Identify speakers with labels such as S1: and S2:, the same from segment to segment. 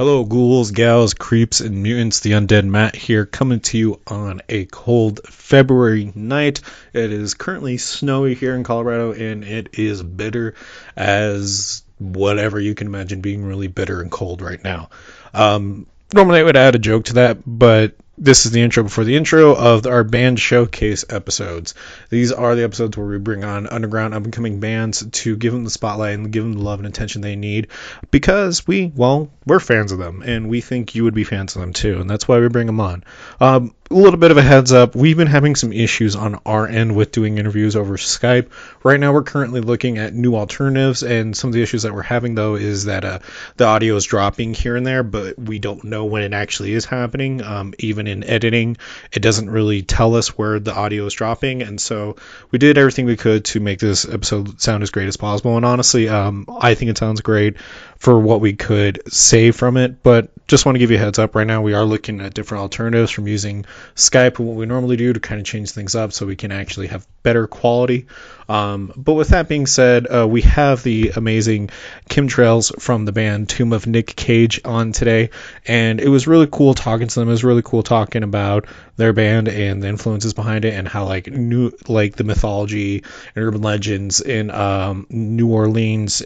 S1: Hello, ghouls, gals, creeps, and mutants. The Undead Matt here, coming to you on a cold February night. It is currently snowy here in Colorado, and it is bitter as whatever you can imagine being really bitter and cold right now. Normally I would add a joke to that, but this is the intro before the intro of our band showcase episodes. These are the episodes where we bring on underground up-and-coming bands to give them the spotlight and give them the love and attention they need because we're fans of them, and we think you would be fans of them too, and that's why we bring them on. A little bit of a heads up, we've been having some issues on our end with doing interviews over Skype. Right now we're currently looking at new alternatives, and some of the issues that we're having though is that the audio is dropping here and there, but we don't know when it actually is happening. Even in editing, it doesn't really tell us where the audio is dropping, and so we did everything we could to make this episode sound as great as possible, and honestly, I think it sounds great for what we could save from it, but just want to give you a heads up. Right now we are looking at different alternatives from using Skype and what we normally do to kind of change things up so we can actually have better quality. But with that being said, we have the amazing Kim Trailz from the band Tomb of Nick Cage on today, and it was really cool talking to them. It was really cool talking about their band and the influences behind it, and how the mythology and urban legends in New Orleans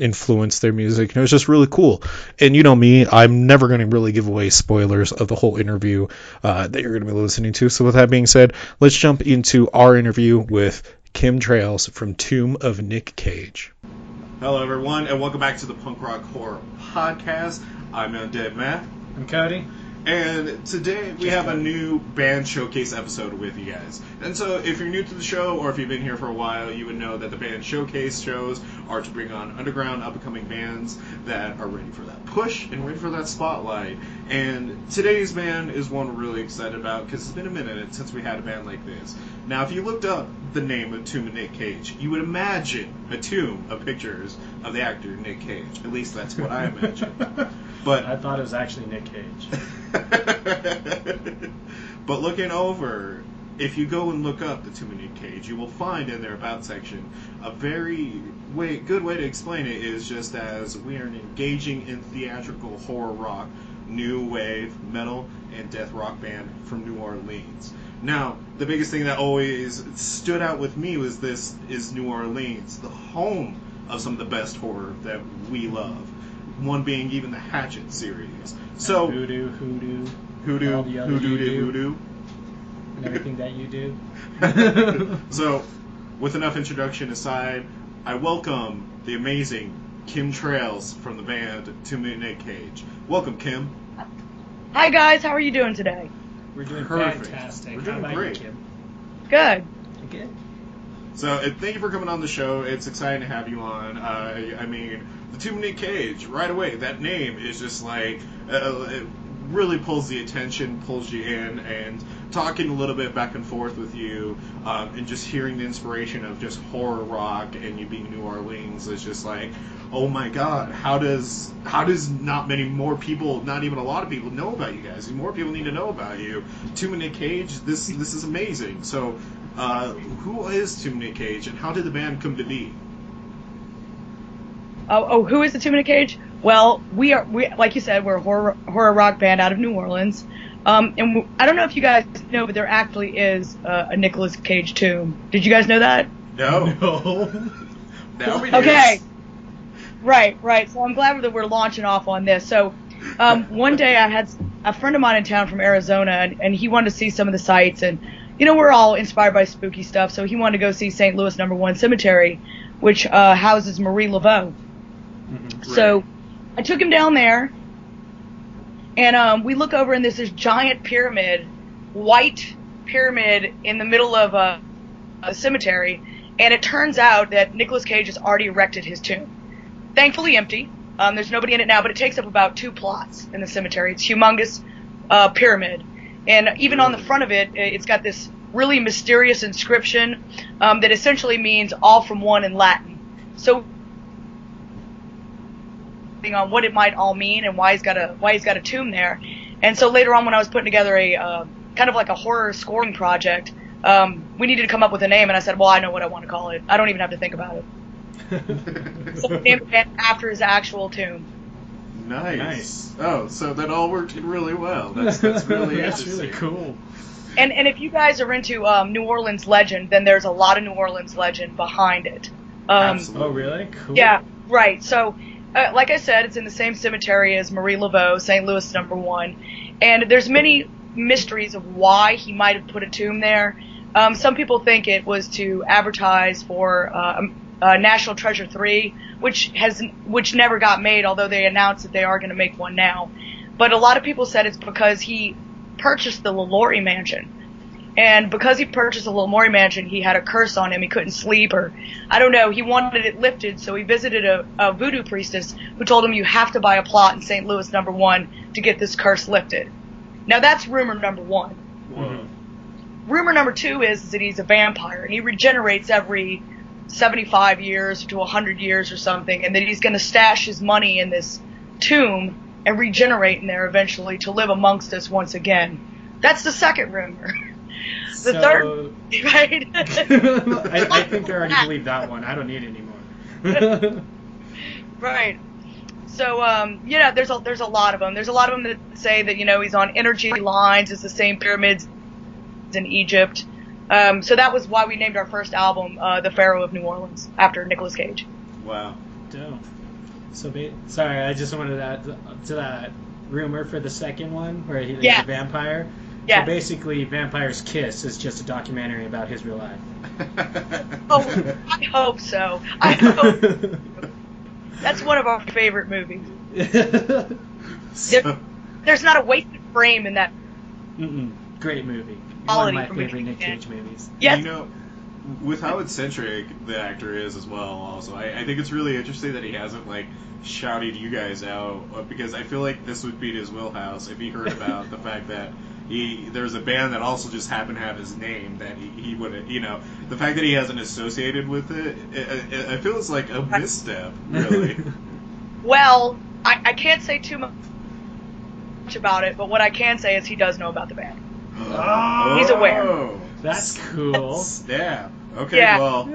S1: influence their music. And it was just really cool. And you know me, I'm never going to really give away spoilers of the whole interview that you're going to be listening to. So with that being said, let's jump into our interview with Kim Trailz from Tomb of Nick Cage. Hello everyone, and welcome back to the Punk Rock Horror Podcast. I'm Undead Matt.
S2: I'm Cody.
S1: And today we have a new band showcase episode with you guys. And so if you're new to the show, or if you've been here for a while, you would know that the band showcase shows are to bring on underground, up-and-coming bands that are ready for that push and ready for that spotlight. And today's band is one we're really excited about because it's been a minute since we had a band like this. Now, if you looked up the name of Tomb of Nick Cage, you would imagine a tomb of pictures of the actor Nick Cage. At least that's what I imagined. But
S2: I thought it was actually Nick Cage.
S1: But looking over, if you go and look up the Tomb of Nick Cage, you will find in their About section a very good way to explain it is just as we are an engaging in theatrical horror rock, new wave, metal, and death rock band from New Orleans. Now, the biggest thing that always stood out with me was this is New Orleans, the home of some of the best horror that we love. One being even the Hatchet series. So
S2: Hoodoo, and everything that you do.
S1: So, with enough introduction aside, I welcome the amazing Kim Trailz from the band Tomb of Nick Cage. Welcome, Kim.
S3: Hi guys, how are you doing today?
S2: We're doing
S1: Perfect.
S2: fantastic.
S1: We're doing great.
S2: You,
S3: Good.
S2: Good.
S1: So, thank you for coming on the show. It's exciting to have you on. I mean, the Tomb of Nick Cage, right away, that name is just like, it really pulls the attention, pulls you in, and talking a little bit back and forth with you, and just hearing the inspiration of just horror rock and you being New Orleans is just like, oh my god, how does not many more people, not even a lot of people, know about you guys? More people need to know about you. Tomb of Nick Cage, this is amazing. So, who is Tomb of Nick Cage, and how did the band come to be?
S3: Who is the Tomb of Nick Cage? Well, we like you said, we're a horror rock band out of New Orleans. And I don't know if you guys know, but there actually is a Nicolas Cage tomb. Did you guys know that?
S1: No. Now we do.
S3: Okay. Right. So I'm glad that we're launching off on this. So one day I had a friend of mine in town from Arizona, and he wanted to see some of the sites. And, you know, we're all inspired by spooky stuff. So he wanted to go see St. Louis No. 1 Cemetery, which houses Marie Laveau.
S1: Mm-hmm.
S3: So I took him down there, and we look over, and there's this giant pyramid, white pyramid in the middle of a cemetery, and it turns out that Nicolas Cage has already erected his tomb. Thankfully empty. There's nobody in it now, but it takes up about 2 plots in the cemetery. It's a humongous pyramid, and even on the front of it, it's got this really mysterious inscription that essentially means all from one in Latin. So on what it might all mean and why he's got a tomb there. And so later on, when I was putting together a kind of like a horror scoring project, we needed to come up with a name, and I said, well, I know what I want to call it. I don't even have to think about it. So we named it after his actual tomb.
S4: Nice. Oh, so that all worked really well. That's really
S2: That's
S4: interesting.
S2: really cool.
S3: And if you guys are into New Orleans legend, then there's a lot of New Orleans legend behind it.
S4: Absolutely.
S2: Oh, really? Cool.
S3: Yeah, right. So, like I said, it's in the same cemetery as Marie Laveau, St. Louis #1, and there's many mysteries of why he might have put a tomb there. Some people think it was to advertise for National Treasure 3, which never got made, although they announced that they are going to make one now. But a lot of people said it's because he purchased the LaLaurie Mansion. And because he purchased the LaLaurie Mansion, he had a curse on him. He couldn't sleep, or I don't know. He wanted it lifted, so he visited a voodoo priestess who told him, you have to buy a plot in St. Louis #1 to get this curse lifted. Now that's rumor number 1.
S4: Whoa.
S3: Rumor number 2 is that he's a vampire, and he regenerates every 75 years to 100 years or something, and that he's going to stash his money in this tomb and regenerate in there eventually to live amongst us once again. That's the second rumor. The third, right?
S2: I think I already believe that one. I don't need it anymore.
S3: Right. So, there's a lot of them. There's a lot of them that say that, he's on energy lines. It's the same pyramids in Egypt. So that was why we named our first album The Pharaoh of New Orleans, after Nicolas Cage.
S4: Wow.
S2: Dope. So, sorry, I just wanted to add to that rumor for the second one, where he's a vampire.
S3: Yeah.
S2: So basically, Vampire's Kiss is just a documentary about his real life.
S3: Oh, I hope so. I hope. That's one of our favorite movies. There's not a wasted frame in that.
S2: Great movie.
S3: Quality
S2: One of my
S3: from
S2: favorite
S3: beginning
S2: Nick
S3: to
S2: Cage movies.
S3: Yes.
S4: With how eccentric the actor is as well, also, I think it's really interesting that he hasn't, shouted you guys out, because I feel like this would be his wheelhouse if he heard about the fact that there's a band that also just happened to have his name, that he would have, the fact that he hasn't associated with it, I feel it's like a misstep, really.
S3: Well, I can't say too much about it, but what I can say is he does know about the band.
S4: Oh,
S3: He's aware.
S2: That's cool.
S4: Yeah. Okay,
S3: Yeah.
S4: well,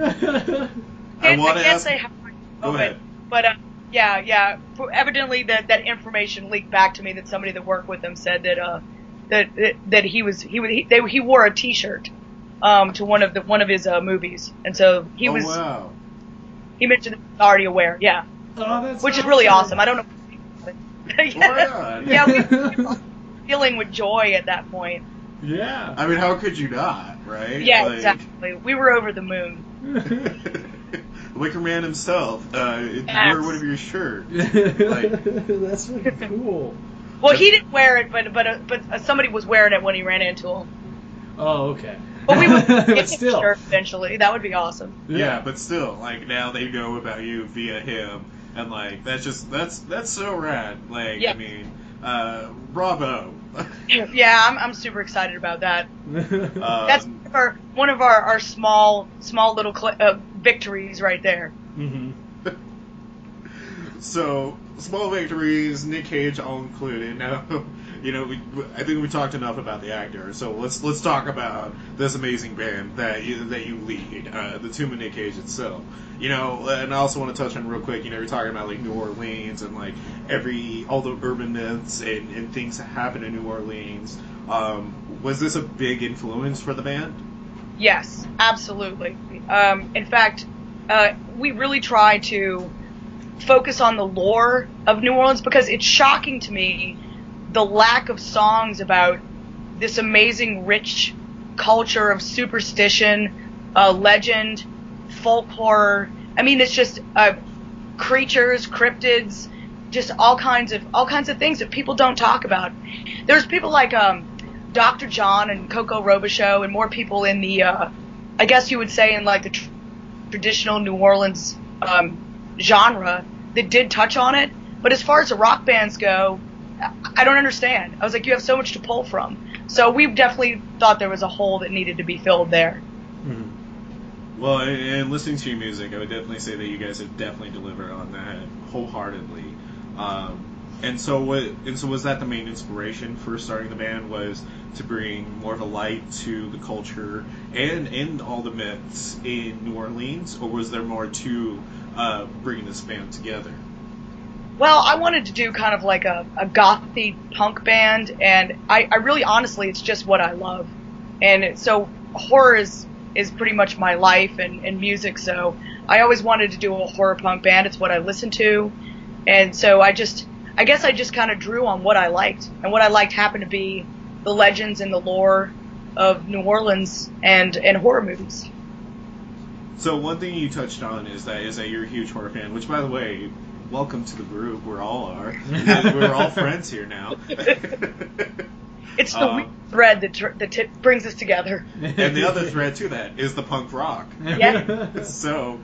S4: I want to
S3: can't
S4: ask...
S3: say how much
S4: Go
S3: of
S4: ahead.
S3: it, but yeah. Evidently, that information leaked back to me that somebody that worked with him said that he wore a T-shirt to one of his movies, and so he was.
S4: Wow.
S3: He mentioned that he was already aware. Yeah.
S2: Oh, that's
S3: which is really awesome. I don't know.
S4: Why not?
S3: Yeah, we were feeling with joy at that point.
S2: Yeah.
S4: I mean, how could you not, right?
S3: Yeah, exactly. We were over the moon.
S4: Wicker Man himself, wear one of your shirts.
S2: That's really cool.
S3: Well, he didn't wear it, but somebody was wearing it when he ran into him.
S2: Oh, okay.
S3: But we would get him
S2: still.
S3: a shirt eventually. That would be awesome.
S4: Yeah, but still, now they know about you via him, and that's so rad.
S3: Yeah.
S4: I mean, bravo.
S3: Yeah, I'm super excited about that. That's one of our small little victories right there.
S2: Mm-hmm.
S4: So, small victories, Nick Cage all included. Now, I think we talked enough about the actor. So let's talk about this amazing band that you lead, the Tomb of Nick Cage itself. And I also want to touch on real quick. You're talking about New Orleans and all the urban myths and things that happen in New Orleans. Was this a big influence for the band?
S3: Yes, absolutely. In fact, we really try to focus on the lore of New Orleans, because it's shocking to me the lack of songs about this amazing, rich culture of superstition, legend, folk horror. I mean, it's just creatures, cryptids, just all kinds of things that people don't talk about. There's people like Dr. John and Coco Robichaux and more people in the, I guess you would say, in the traditional New Orleans genre that did touch on it. But as far as the rock bands go, I don't understand. I was like, you have so much to pull from. So we definitely thought there was a hole that needed to be filled there.
S4: Mm-hmm. Well, and listening to your music, I would definitely say that you guys have definitely delivered on that wholeheartedly. And so was that the main inspiration for starting the band, was to bring more of a light to the culture and all the myths in New Orleans, or was there more to bringing this band together?
S3: Well, I wanted to do kind of like a gothy punk band, and I really, honestly, it's just what I love. And so horror is pretty much my life and music, so I always wanted to do a horror punk band. It's what I listened to. And so I guess I just kind of drew on what I liked. And what I liked happened to be the legends and the lore of New Orleans and horror movies.
S4: So one thing you touched on is that you're a huge horror fan, which, by the way, welcome to the group. We all are. We're all friends here now.
S3: It's the weird thread that brings us together.
S4: And the other thread to that is the punk rock.
S3: Yeah.
S4: So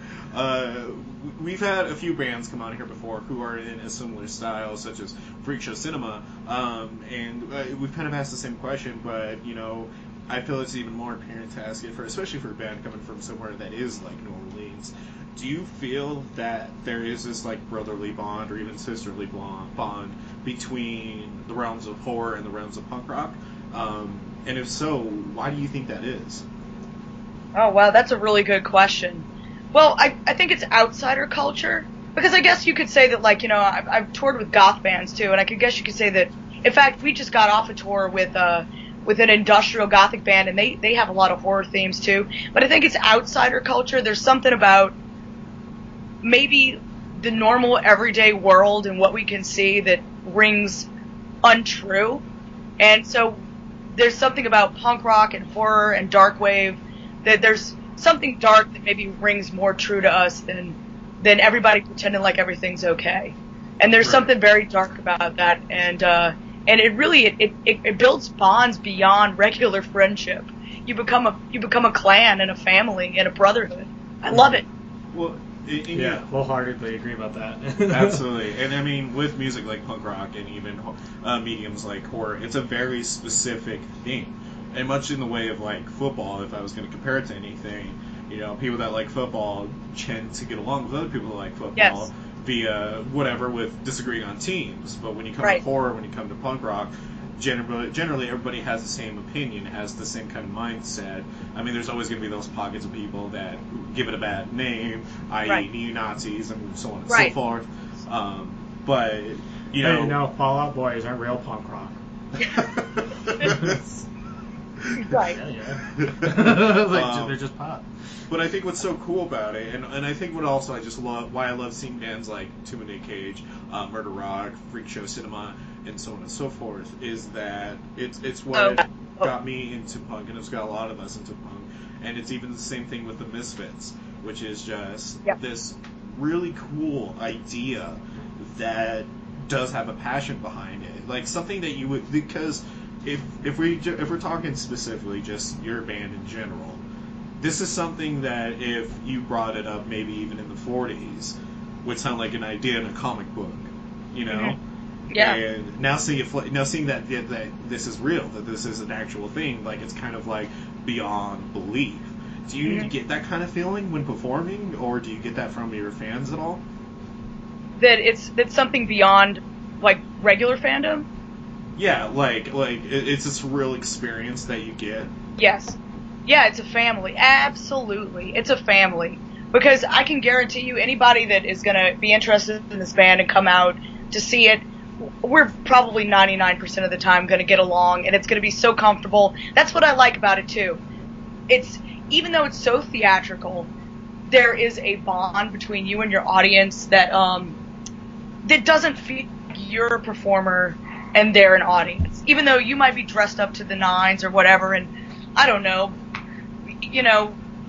S4: we've had a few bands come on here before who are in a similar style, such as Freak Show Cinema, and we've kind of asked the same question, but I feel it's even more apparent to ask it especially for a band coming from somewhere that is like New Orleans. Do you feel that there is this like brotherly bond or even sisterly bond between the realms of horror and the realms of punk rock? And if so, why do you think that is?
S3: Oh, wow, that's a really good question. Well, I think it's outsider culture, because I guess you could say that, like, I've toured with goth bands too, and I guess you could say that, in fact, we just got off a tour with an industrial gothic band, and they have a lot of horror themes too. But I think it's outsider culture. There's something about maybe the normal everyday world and what we can see that rings untrue. And so there's something about punk rock and horror and dark wave that there's something dark that maybe rings more true to us than everybody pretending like everything's okay. And there's something very dark about that, and it really it builds bonds beyond regular friendship. You become a clan and a family and a brotherhood. I love it.
S4: Well,
S2: wholeheartedly agree about that.
S4: Absolutely. And I mean, with music like punk rock and even mediums like horror, it's a very specific thing. And much in the way of like football, if I was going to compare it to anything, people that like football tend to get along with other people that like football via whatever, with disagreeing on teams. But when you come to horror, when you come to punk rock, generally everybody has the same opinion, has the same kind of mindset. I mean, there's always going to be those pockets of people that give it a bad name, i.e. neo-Nazis and so on and so forth. But,
S2: Fall Out Boys aren't real punk rock.
S3: Right.
S2: Yeah. They're just pop.
S4: But I think what's so cool about it, and I think what also I just love, why I love seeing bands like Tomb of Nick Cage, Murder Rock, Freak Show Cinema, and so on and so forth, is that it's what got me into punk, and it's got a lot of us into punk. And it's even the same thing with the Misfits, which is just this really cool idea that does have a passion behind it, like something that you would, because if we're talking specifically just your band in general, this is something that if you brought it up maybe even in the 40s would sound like an idea in a comic book,
S3: Mm-hmm. Yeah.
S4: And now seeing that this is real, that this is an actual thing, like it's kind of like beyond belief. Do you get that kind of feeling when performing, or do you get that from your fans at all?
S3: That it's something beyond like regular fandom?
S4: Yeah, like it's this real experience that you get.
S3: Yes. Yeah, it's a family. Absolutely. It's a family. Because I can guarantee you, anybody that is going to be interested in this band and come out to see it, we're probably 99% of the time going to get along, and it's going to be so comfortable. That's what I like about it, too. Even though it's so theatrical, there is a bond between you and your audience that doesn't feel like you're a performer and they're an audience. Even though you might be dressed up to the nines or whatever, and I don't know,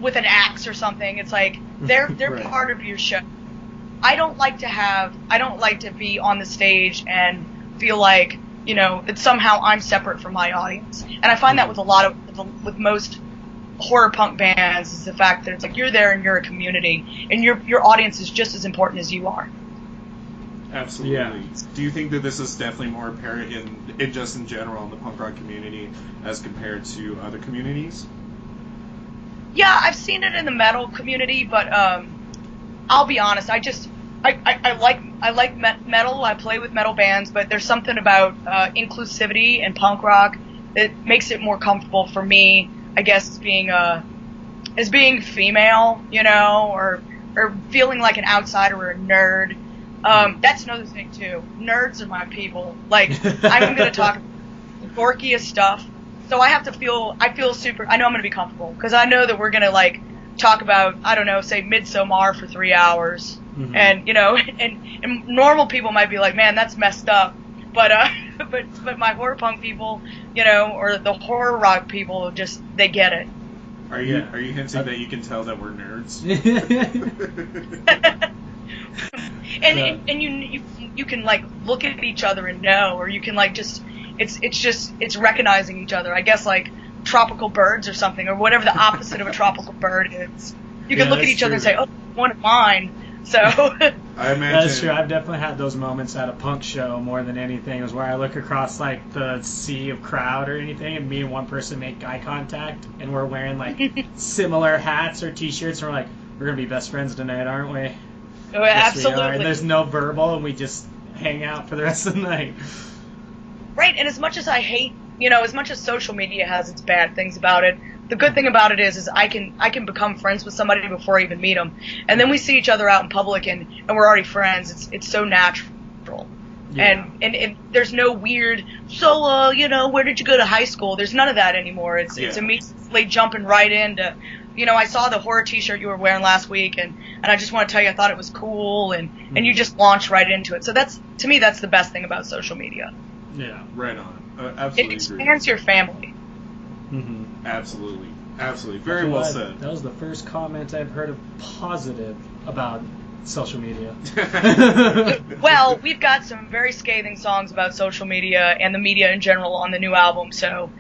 S3: with an axe or something, it's like they're part of your show. I don't like to be on the stage and feel like, that somehow I'm separate from my audience. And I find that with most horror punk bands, is the fact that it's like you're there and you're a community, and your audience is just as important as you are.
S4: Absolutely.
S2: Yeah.
S4: Do you think that this is definitely more apparent in just in general in the punk rock community as compared to other communities?
S3: Yeah, I've seen it in the metal community, but I'll be honest. I like metal. I play with metal bands, but there's something about inclusivity in punk rock that makes it more comfortable for me, I guess, as being female, or feeling like an outsider or a nerd. That's another thing too. Nerds are my people. Like, I'm gonna talk the dorkiest stuff. So I feel super, I know I'm gonna be comfortable, because I know that we're gonna, like, talk about, I don't know, say Midsommar for 3 hours.
S2: Mhm.
S3: And, you know, and normal people might be like, man, that's messed up. But, but my horror punk people, you know, or the horror rock people, just, they get it.
S4: Are you hinting that you can tell that we're nerds?
S3: And you can, like, look at each other and know, or you can, like, just it's recognizing each other. I guess, like, tropical birds or something, or whatever the opposite of a tropical bird is. You can look at each other and say, oh, one of mine. So
S4: I imagine
S2: that's true. I've definitely had those moments at a punk show more than anything. Is where I look across, like, the sea of crowd or anything, and me and one person make eye contact, and we're wearing, like, similar hats or T-shirts, and we're like, we're gonna be best friends tonight, aren't we?
S3: Oh,
S2: Yes, we are.
S3: absolutely.
S2: And there's no verbal, and we just hang out for the rest of the night.
S3: Right, and as much as I hate, you know, as much as social media has its bad things about it, the good thing about it is I can become friends with somebody before I even meet them, and then we see each other out in public and we're already friends. It's so natural,
S2: Yeah.
S3: and there's no weird. So you know, where did you go to high school? There's none of that anymore. It's immediately jumping right into. You know, I saw the horror T-shirt you were wearing last week, and I just want to tell you I thought it was cool, and you just launch right into it. So to me that's the best thing about social media.
S2: Yeah.
S4: right on. Absolutely
S3: It
S4: agree.
S3: expands your family.
S2: Mm-hmm.
S4: Absolutely. Very well said.
S2: That was the first comment I've heard of positive about social media.
S3: Well, we've got some very scathing songs about social media and the media in general on the new album. So,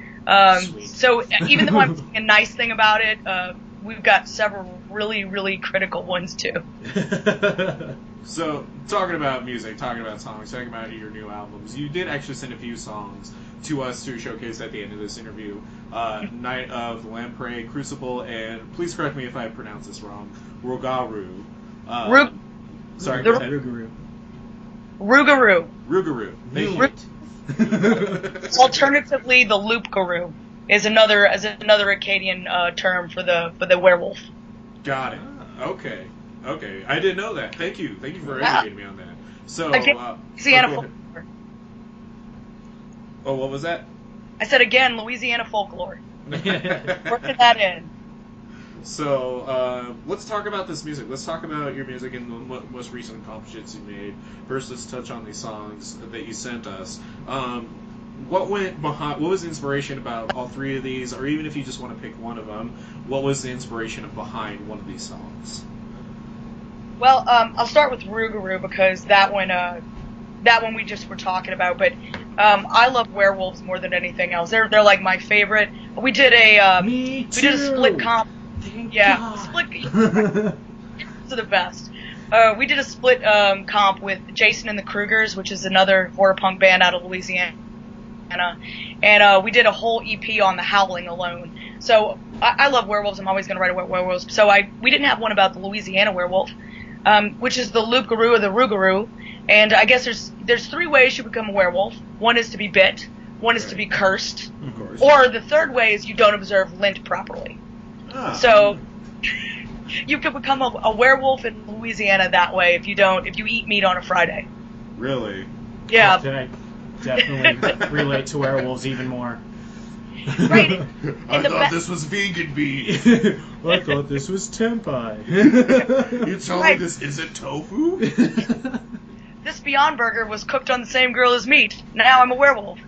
S2: Sweet.
S3: so even though I'm saying a nice thing about it, we've got several really, really critical ones too.
S4: So, talking about music, talking about songs, talking about your new albums, you did actually send a few songs to us to showcase at the end of this interview. Night of the Lamprey, Crucible, and please correct me if I pronounce this wrong, Rogaru. Sorry, go ahead.
S3: Rougarou.
S4: Rougarou. Thank you.
S3: Alternatively, the Loop-garou is another Akkadian term for the werewolf.
S4: Got it. Okay. I didn't know that. Thank you for educating me on that. So,
S3: Louisiana
S4: go ahead.
S3: folklore.
S4: Oh, what was that?
S3: I said again, Louisiana folklore. Working that in.
S4: So, let's talk about this music. Let's talk about your music and the most recent accomplishments you made. First, let's touch on these songs that you sent us. What was the inspiration about all three of these, or even if you just want to pick one of them, what was the inspiration behind one of these songs?
S3: Well, I'll start with Rougarou because that one we just were talking about. But I love werewolves more than anything else. They're like my favorite. We did a
S2: Me too.
S3: we did a split comp.
S2: Thank
S3: Yeah,
S2: God.
S3: split. They're the best. We did a split comp with Jason and the Krugers, which is another horror punk band out of Louisiana, and we did a whole EP on the Howling alone. So I love werewolves. I'm always going to write about werewolves. So we didn't have one about the Louisiana werewolf, which is the Loop-garou or the Rougarou. And I guess there's three ways you become a werewolf. One is to be bit. One is to be cursed.
S4: Of course.
S3: Or the third way is you don't observe Lent properly.
S4: Ah.
S3: So you can become a werewolf in Louisiana that way if you eat meat on a Friday.
S4: Really?
S3: Yeah.
S2: Then I definitely relate to werewolves even more.
S3: Right.
S4: I thought this was vegan beef.
S2: I thought this was tempeh.
S4: You told me
S3: Right.
S4: this isn't tofu?
S3: This Beyond Burger was cooked on the same grill as meat. Now I'm a werewolf.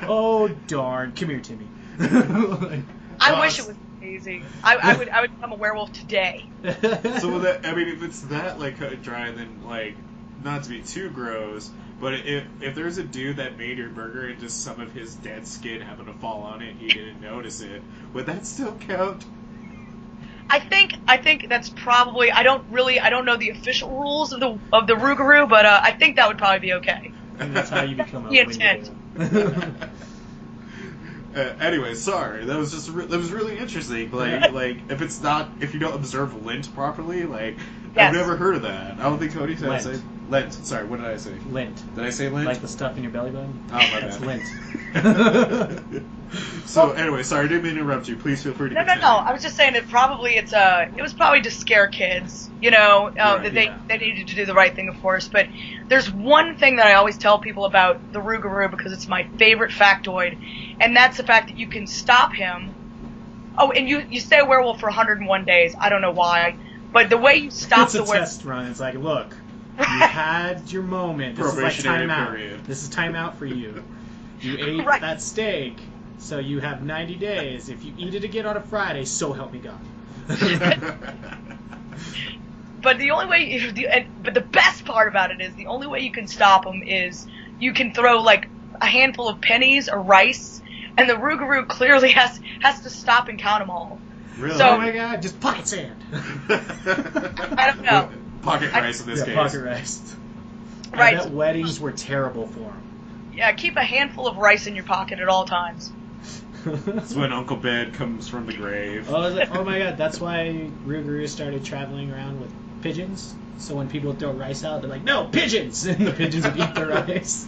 S2: Oh darn! Come here, Timmy.
S3: I wish it was easy. I would become a werewolf today.
S4: So if it's that like cut and dry, then like not to be too gross, but if there's a dude that made your burger and just some of his dead skin happened to fall on it and you didn't notice it, would that still count?
S3: I think that's probably I don't know the official rules of the Rougarou, but I think that would probably be okay.
S2: And that's how you become a
S3: The intent.
S2: werewolf.
S4: Anyway, sorry. That was just that was really interesting. Like if you don't observe Lent properly, like
S3: Yes.
S4: I've never heard of that. I don't think Cody said
S2: Lent.
S4: say Lint. Sorry, what did I say?
S2: Lint.
S4: Did I say lint?
S2: Like the stuff in your belly button?
S4: Oh, my
S2: That's
S4: bad.
S2: lint.
S4: So, anyway, sorry, I didn't mean to interrupt you. Please feel free to continue.
S3: No. I was just saying that it was probably to scare kids, you know,
S4: Right,
S3: that
S2: yeah.
S3: they needed to do the right thing, of course. But there's one thing that I always tell people about the Rougarou because it's my favorite factoid, and that's the fact that you can stop him. Oh, and you stay a werewolf for 101 days. I don't know why, but the way you stop
S2: It's a
S3: the werewolf.
S2: test run. It's like, look, you had your moment. This is like
S4: Probationary
S2: timeout.
S4: period.
S2: This is timeout for you. You ate
S3: Right.
S2: that steak, so you have 90 days. If you eat it again on a Friday, so help me God.
S3: But the only way, but the best part about it is the only way you can stop him is you can throw like a handful of pennies or rice, and the Rougarou clearly has to stop and count them all.
S4: Really?
S3: So-
S2: Oh my God, just pocket sand.
S3: I don't know.
S4: Pocket rice in this case.
S2: Pocket rice.
S3: Right.
S2: I bet weddings were terrible for him.
S3: Yeah, keep a handful of rice in your pocket at all times.
S4: That's when Uncle Ben comes from the grave.
S2: Oh my God, that's why Rougarou started traveling around with pigeons. So when people would throw rice out, they're like, no, pigeons! And the pigeons would eat the rice.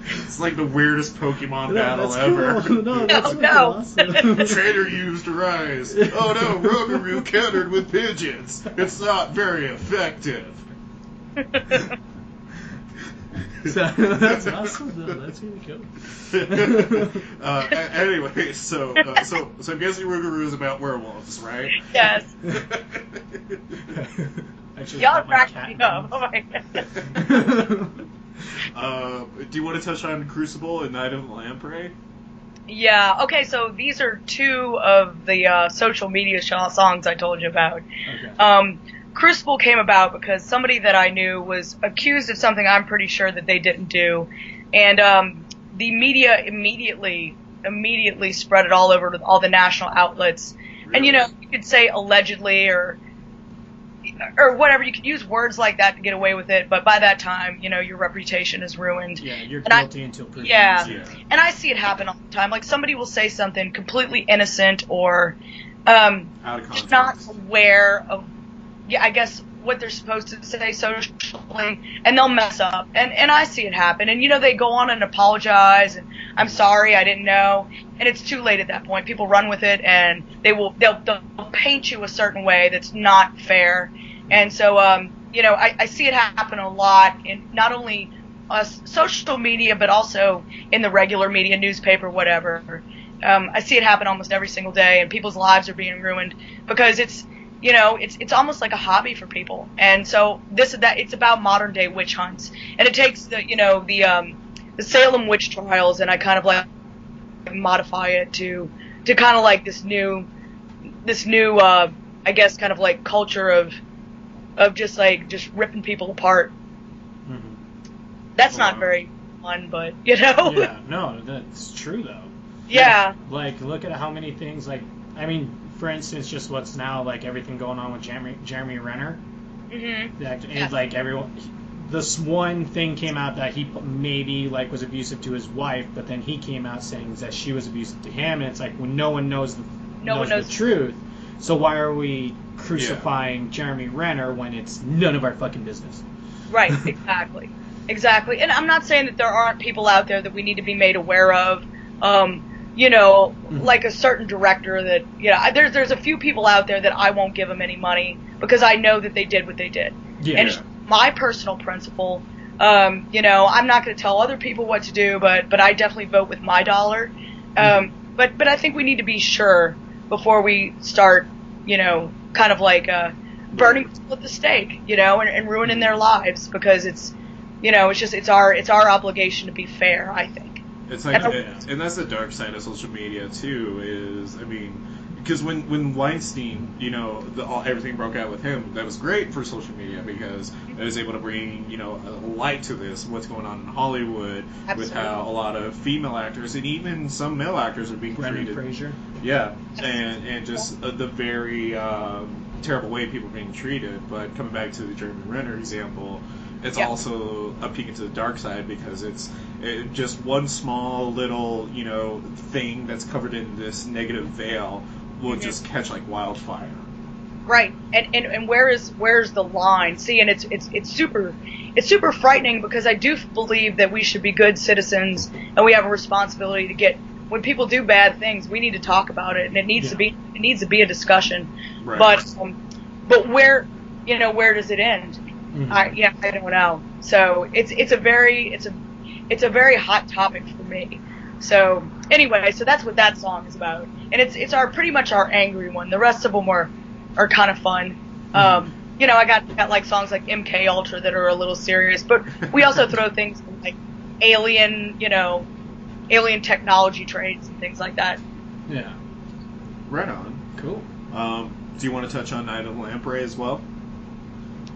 S4: It's like the weirdest Pokemon
S2: No,
S4: battle
S2: that's
S4: ever.
S2: cool. No, that's fucking
S3: No.
S2: awesome.
S4: Trader used rice. Oh no, Rougarou countered with pigeons. It's not very effective.
S2: That's awesome, though. That's really cool.
S4: Anyway, so I'm guessing Rougarou is about werewolves, right?
S3: Yes.
S2: Actually,
S3: Y'all
S2: my
S3: cracked
S2: cat
S3: me up. Oh my God.
S4: Do you want to touch on Crucible and Night of the Lamprey?
S3: Yeah. Okay. So these are two of the social media songs I told you about.
S2: Okay.
S3: Crucible came about because somebody that I knew was accused of something I'm pretty sure that they didn't do, and the media immediately spread it all over to all the national outlets.
S4: Really?
S3: And you know, you could say allegedly or whatever. You could use words like that to get away with it, but by that time, you know, your reputation is ruined.
S2: Yeah, you're
S3: And
S2: guilty until proven
S3: Yeah.
S2: innocent.
S3: And I see it happen all the time. Like somebody will say something completely innocent or
S4: Out of
S3: just
S4: context.
S3: not aware of, I guess, what they're supposed to say socially, and they'll mess up. And I see it happen. And, you know, they go on and apologize, and I'm sorry, I didn't know. And it's too late at that point. People run with it, and they'll paint you a certain way that's not fair. And so, you know, I see it happen a lot in not only social media, but also in the regular media, newspaper, whatever. I see it happen almost every single day, and people's lives are being ruined because it's, you know, it's almost like a hobby for people. And so it's about modern day witch hunts, and it takes the, you know, the Salem witch trials, and I kind of like modify it to kind of like this new I guess kind of like culture of just ripping people apart.
S2: Mm-hmm.
S3: That's not very fun, but you know.
S2: Yeah, no, that's true though.
S3: Yeah.
S2: Like, look at how many things, like, I mean, for instance, just what's now, like, everything going on with Jeremy Renner.
S3: Mhm.
S2: And, like, everyone, this one thing came out that he maybe, like, was abusive to his wife, but then he came out saying that she was abusive to him, and it's like, when no one knows the truth, so why are we crucifying Jeremy Renner when it's none of our fucking business?
S3: Right. Exactly. And I'm not saying that there aren't people out there that we need to be made aware of. You know, like a certain director that, you know, there's a few people out there that I won't give them any money because I know that they did what they did.
S2: Yeah.
S3: And it's my personal principle. You know, I'm not going to tell other people what to do, but I definitely vote with my dollar. But I think we need to be sure before we start, you know, kind of like burning people at the stake, you know, and ruining their lives because it's, you know, it's our obligation to be fair, I think.
S4: It's like, and that's the dark side of social media too. Is, I mean, because when Weinstein, you know, everything broke out with him, that was great for social media because it was able to bring, you know, a light to what's going on in Hollywood.
S3: Absolutely.
S4: With how a lot of female actors and even some male actors are being
S2: Brendan
S4: treated.
S2: Fraser.
S4: Yeah, and just the very terrible way people are being treated. But coming back to the Jeremy Renner example, it's also a peek into the dark side because it's just one small little, you know, thing that's covered in this negative veil will just catch like wildfire.
S3: Right. And where's the line? See, and it's super frightening, because I do believe that we should be good citizens, and we have a responsibility to get, when people do bad things, we need to talk about it, and it needs to be a discussion.
S4: Right.
S3: But where does it end?
S2: Mm-hmm.
S3: I don't know. So it's a very hot topic for me. So anyway, so that's what that song is about, and it's pretty much our angry one. The rest of them are kind of fun.
S2: Mm-hmm.
S3: I got like songs like MK Ultra that are a little serious, but we also throw things like alien technology traits and things like that.
S2: Yeah.
S4: Right on.
S2: Cool.
S4: Do you want to touch on Night of the Lamprey as well?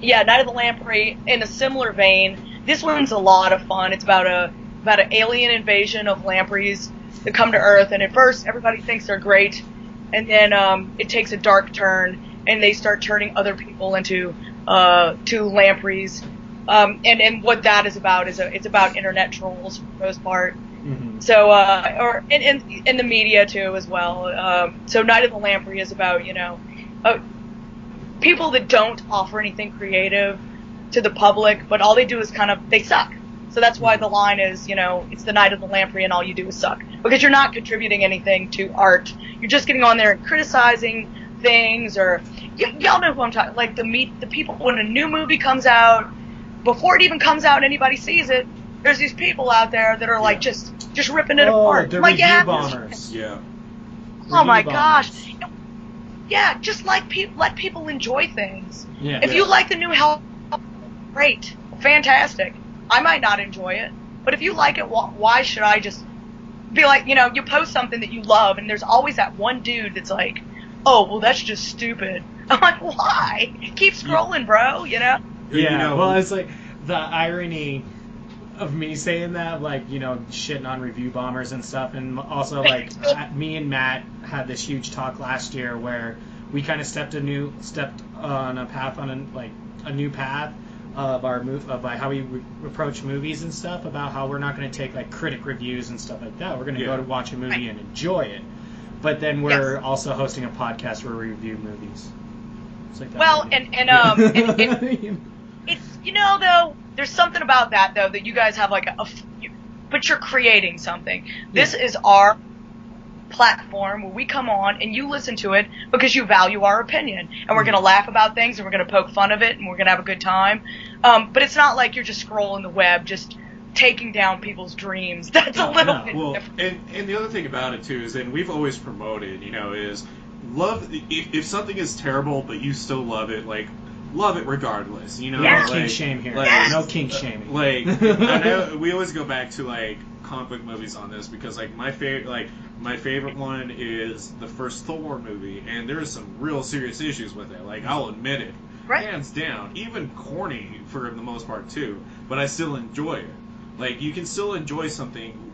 S3: Yeah, Night of the Lamprey, in a similar vein. This one's a lot of fun. It's about an alien invasion of lampreys that come to Earth, and at first everybody thinks they're great, and then it takes a dark turn, and they start turning other people into to lampreys. And what that is about is it's about internet trolls for the most part.
S2: Mm-hmm.
S3: So or in the media too as well. So Night of the Lamprey is about people that don't offer anything creative to the public, but all they do is they suck. So that's why the line is, it's the Night of the Lamprey and all you do is suck. Because you're not contributing anything to art. You're just getting on there and criticizing things, or y'all know who I'm talking, like the people when a new movie comes out, before it even comes out and anybody sees it, there's these people out there that are like just ripping it apart.
S2: The
S3: like,
S2: review bombers.
S4: Yeah.
S3: Oh my
S2: Review
S3: gosh.
S2: bombers.
S3: Yeah, just let people enjoy things.
S2: Yeah.
S3: If you like the new Hell, great, fantastic. I might not enjoy it, but if you like it, why should I just be like, you post something that you love, and there's always that one dude that's like, oh, well, that's just stupid. I'm like, why? Keep scrolling, bro,
S2: Yeah, well, it's like the irony of me saying that, like, shitting on review bombers and stuff, and also, like, me and Matt had this huge talk last year where we kind of stepped on a path, a new path of our how we approach movies and stuff, about how we're not going to take, like, critic reviews and stuff like that. We're going to go to watch a movie and enjoy it. But then we're also hosting a podcast where we review movies. It's like that.
S3: Well, it's, though, there's something about that, though, that you guys have, like, but you're creating something. This is our platform where we come on and you listen to it because you value our opinion. And we're going to laugh about things, and we're going to poke fun of it, and we're going to have a good time. But it's not like you're just scrolling the web, just taking down people's dreams. That's a little bit different.
S4: And the other thing about it, too, is, and we've always promoted, is love, if something is terrible but you still love it, like, love it regardless,
S2: No kink shame here. No kink shaming.
S4: Like, I know we always go back to, like, comic book movies on this, because, like, my favorite one is the first Thor movie, and there's some real serious issues with it. Like, I'll admit it, hands down, even corny for the most part too. But I still enjoy it. Like, you can still enjoy something,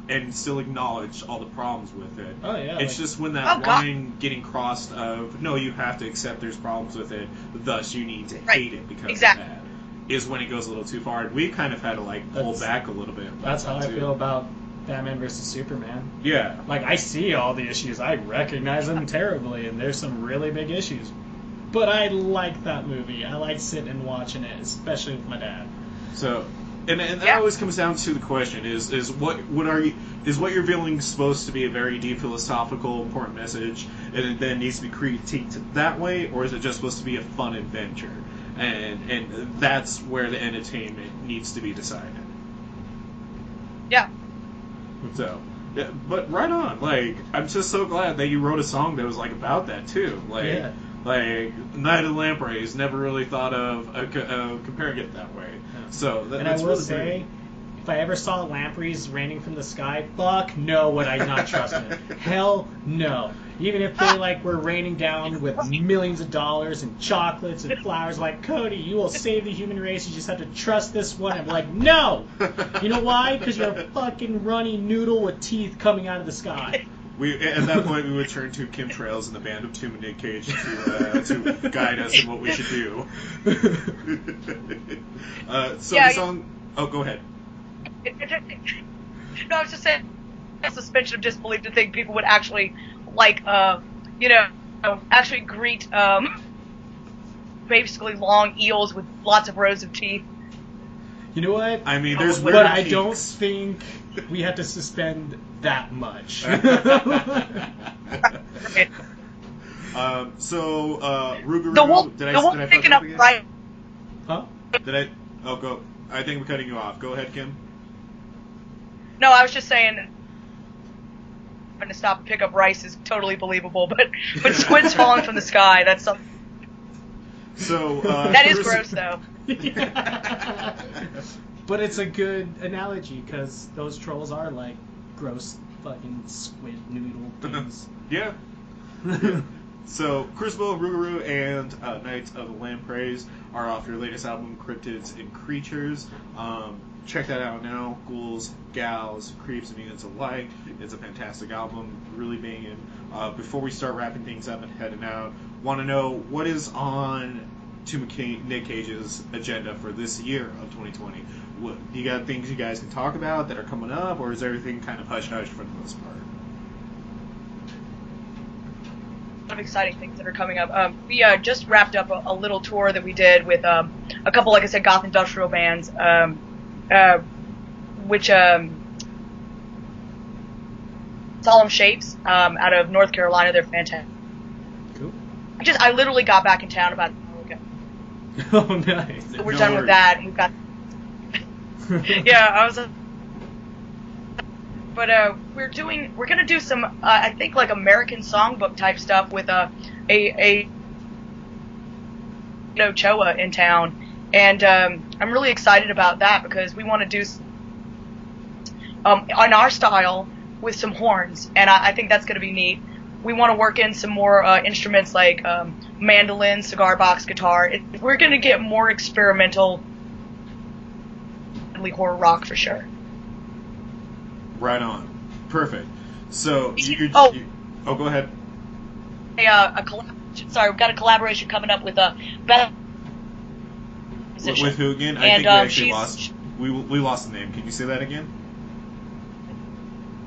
S4: and still acknowledge all the problems with it.
S2: Oh yeah.
S4: It's just when that line getting crossed of, no, you have to accept there's problems with it, thus you need to hate it because of that, is when it goes a little too far. And we've kind of had to, like, pull back a little bit.
S2: That's how I feel about Batman vs. Superman.
S4: Yeah.
S2: Like, I see all the issues. I recognize them terribly, and there's some really big issues. But I like that movie. I like sitting and watching it, especially with my dad.
S4: So, and that always comes down to the question: is what you're feeling supposed to be a very deep philosophical, important message, and it then needs to be critiqued that way, or is it just supposed to be a fun adventure? And that's where the entertainment needs to be decided.
S3: Yeah.
S4: So, yeah, but right on. Like, I'm just so glad that you wrote a song that was, like, about that too. Like, like Night of the Lampreys, never really thought of comparing it that way. Yeah. So
S2: and
S4: that's
S2: I will
S4: really
S2: say,
S4: great.
S2: if I ever saw lampreys raining from the sky, fuck no, would I not trust it? Hell no. Even if they, like, were raining down with millions of dollars and chocolates and flowers, like, Cody, you will save the human race, you just have to trust this one. I'm like, no! You know why? Because you're a fucking runny noodle with teeth coming out of the sky.
S4: At that point, we would turn to Kim Trailz and the band of Tim and Nick Cage to guide us in what we should do. The song... Oh, go ahead.
S3: No, I was just saying, a suspension of disbelief to think people would actually, like, actually greet basically long eels with lots of rows of teeth.
S2: You know what?
S4: I mean, there's
S2: But
S4: weird
S2: I
S4: teeth.
S2: don't think we have to suspend that much.
S4: So, Rougarou,
S3: The one
S4: did I fuck
S3: picking
S4: up
S3: up
S4: again?
S3: right.
S2: Huh?
S4: Did I? Oh, go. I think I'm cutting you off. Go ahead, Kim.
S3: No, I was just saying. Having to stop and pick up rice is totally believable, but squids falling from the sky, that's something.
S4: So,
S3: That is gross, though.
S2: But it's a good analogy because those trolls are like gross fucking squid noodle things.
S4: Yeah. So, Crucible, Rougarou, and Knights of the Lampreys are off your latest album, Cryptids and Creatures. Check that out now. Ghouls, Gals, Creeps, and Mutants alike. It's a fantastic album, really banging. Before we start wrapping things up and heading out, want to know what is on Nick Cage's agenda for this year of 2020. What, you got things you guys can talk about that are coming up, or is everything kind of hush-hush for the most part?
S3: Of exciting things that are coming up. We just wrapped up a little tour that we did with a couple, like I said, goth industrial bands, which Solemn Shapes out of North Carolina. They're fantastic.
S2: Cool.
S3: I literally got back in town about an hour ago.
S2: Oh, nice.
S3: So we're
S4: No
S3: done
S4: worries.
S3: with that. And we've got. Yeah, I was. But we're gonna do some, I think, like American songbook type stuff with a Choa in town, and I'm really excited about that because we want to do on our style with some horns, and I think that's gonna be neat. We want to work in some more instruments like mandolin, cigar box, guitar. We're gonna get more experimental, horror rock for sure.
S4: Right on. Perfect. So,
S3: Oh.
S4: go ahead.
S3: Sorry, we've got a collaboration coming up with Beth.
S4: With who again? I
S3: And,
S4: think we actually
S3: she's-
S4: lost. We lost the name. Can you say that again?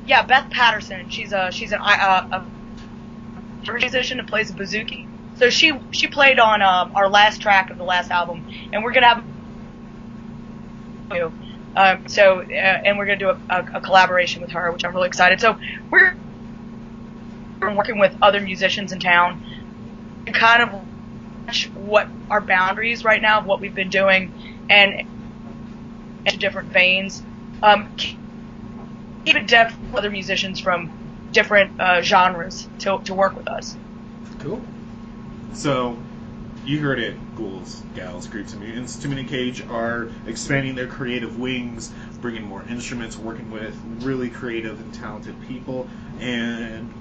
S3: Yeah, Beth Patterson. She's a musician and plays a bouzouki. So she played on our last track of the last album, and we're gonna have. And we're gonna do a collaboration with her, which I'm really excited. So we're working with other musicians in town, and kind of what our boundaries right now of what we've been doing, and different veins. Keep it depth with other musicians from different genres to work with us.
S2: Cool.
S4: So, you heard it, Ghouls, Gals, Creeps, and Mutants. Too Many Cage are expanding their creative wings, bringing more instruments, working with really creative and talented people, and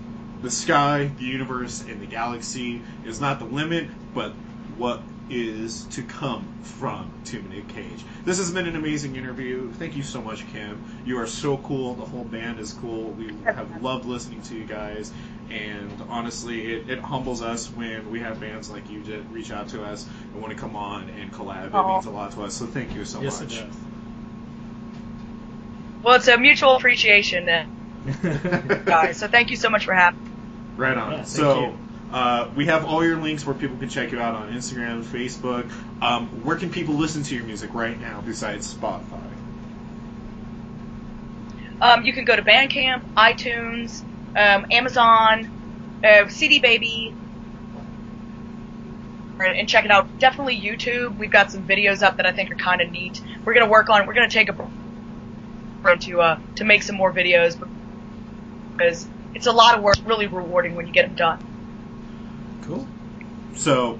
S4: the sky, the universe, and the galaxy is not the limit, but what is to come from Too Many Cage. This has been an amazing interview. Thank you so much, Kim. You are so cool. The whole band is cool. We have loved listening to you guys. And honestly, it humbles us when we have bands like you that reach out to us and want to come on and collab. It means a lot to us. So thank you so
S2: Yes,
S4: much.
S2: it
S3: Well, it's a mutual appreciation,
S2: does.
S3: guys. So thank you so much for having me.
S4: Right on.
S2: Yeah, thank
S4: So, we have all your links where people can check you out on Instagram, Facebook. Where can people listen to your music right now besides Spotify?
S3: You can go to Bandcamp, iTunes, Amazon, CD Baby, and check it out. Definitely YouTube. We've got some videos up that I think are kind of neat. We're gonna take a break to make some more videos because it's a lot of work. It's really rewarding when you get them done.
S2: Cool.
S4: So,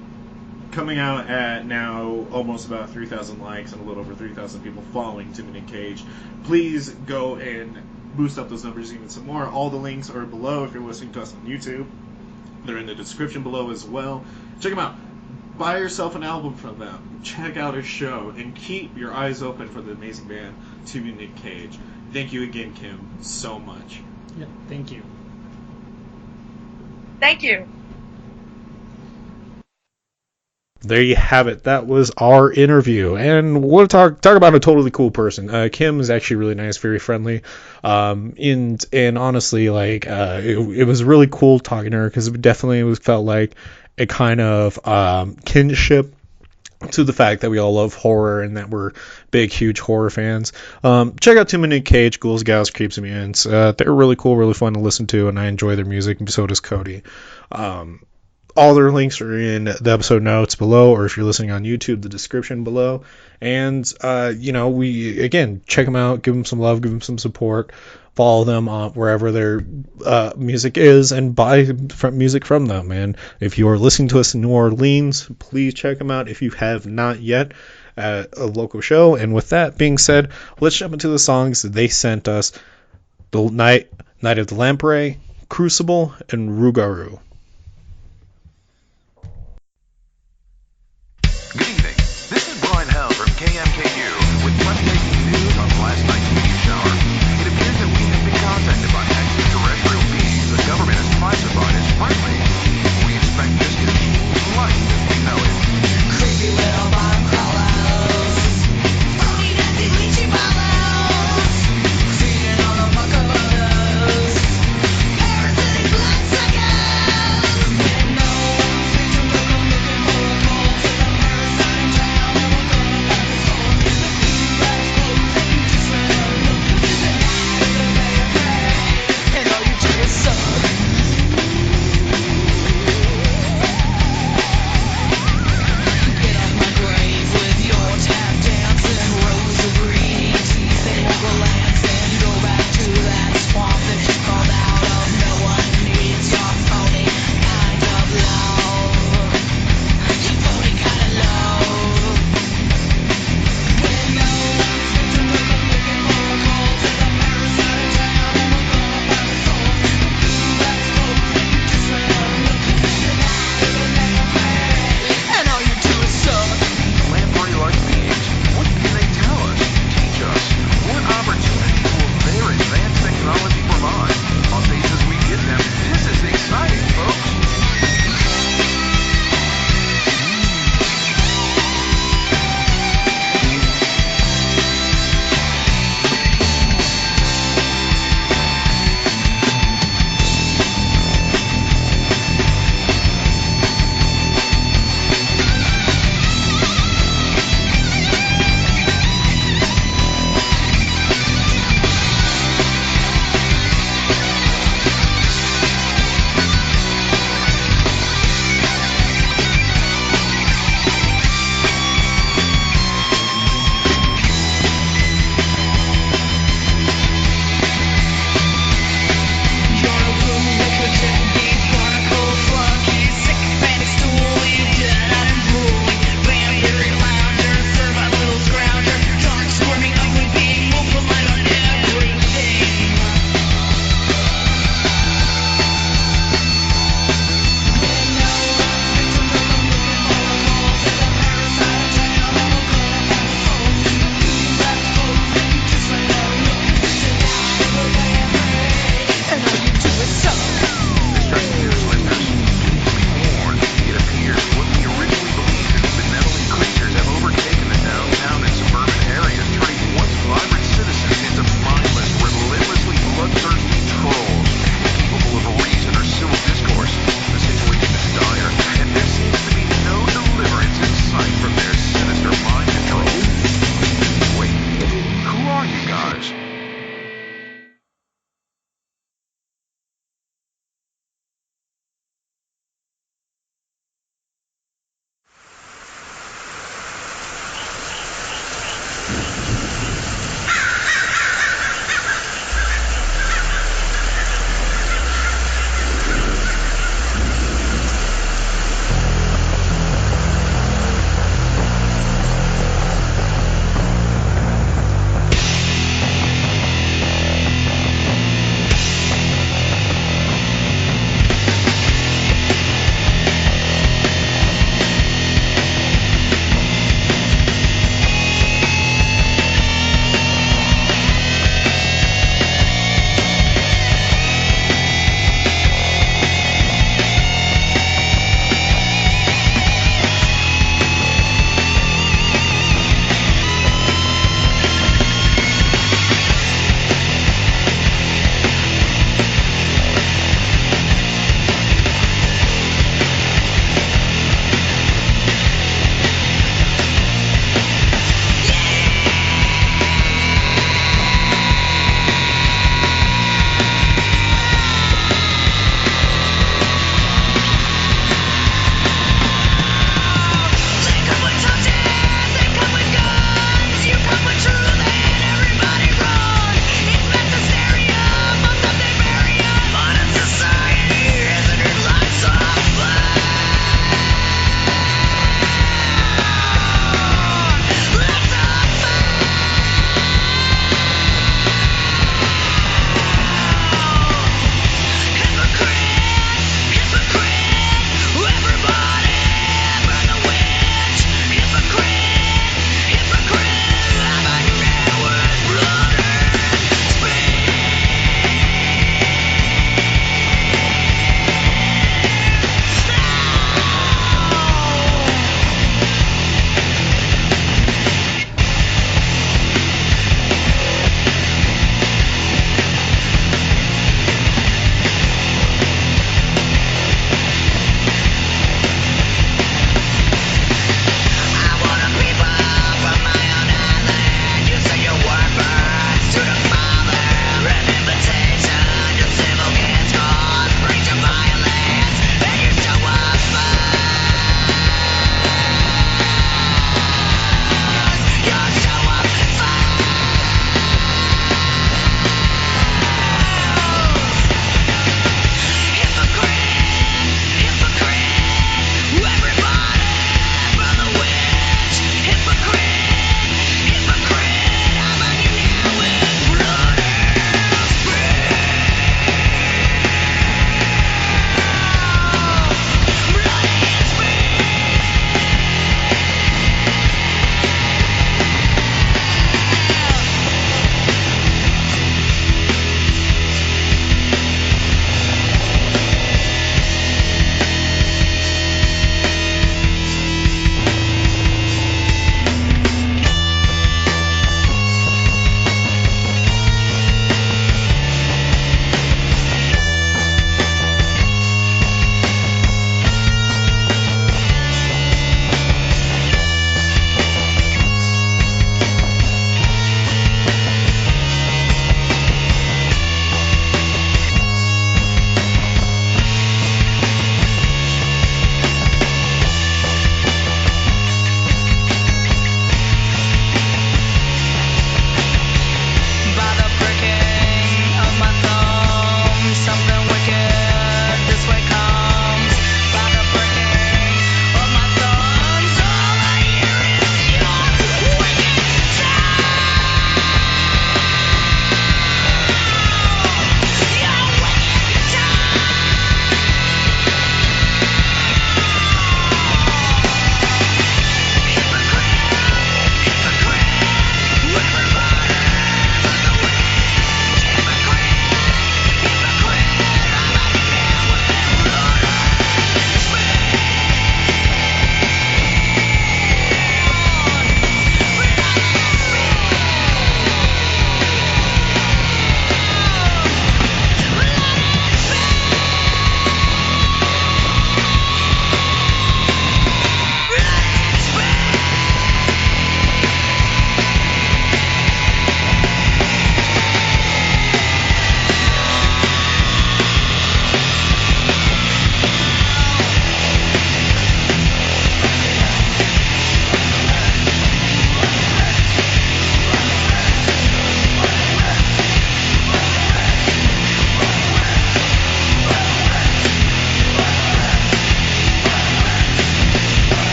S4: coming out at now almost about 3,000 likes and a little over 3,000 people following Too Many Cage. Please go and boost up those numbers even some more. All the links are below if you're listening to us on YouTube. They're in the description below as well. Check them out. Buy yourself an album from them. Check out a show. And keep your eyes open for the amazing band Too Many Cage. Thank you again, Kim, so much.
S2: Yeah, thank you.
S3: Thank you.
S1: There you have it. That was our interview, and we'll talk about a totally cool person. Kim is actually really nice, very friendly, and honestly, like it was really cool talking to her because it definitely felt like a kind of kinship to the fact that we all love horror and that we're big, huge horror fans. Check out Tim and Nick Cage, Ghouls, Gals, Creeps, and Mutants. They're really cool, really fun to listen to, and I enjoy their music, and so does Cody. All their links are in the episode notes below, or if you're listening on YouTube, the description below. And, check them out, give them some love, give them some support. Follow them wherever their music is and buy music from them. And if you are listening to us in New Orleans, please check them out if you have not yet at a local show. And with that being said, let's jump into the songs that they sent us. The Night of the Lamprey, Crucible, and Rougarou.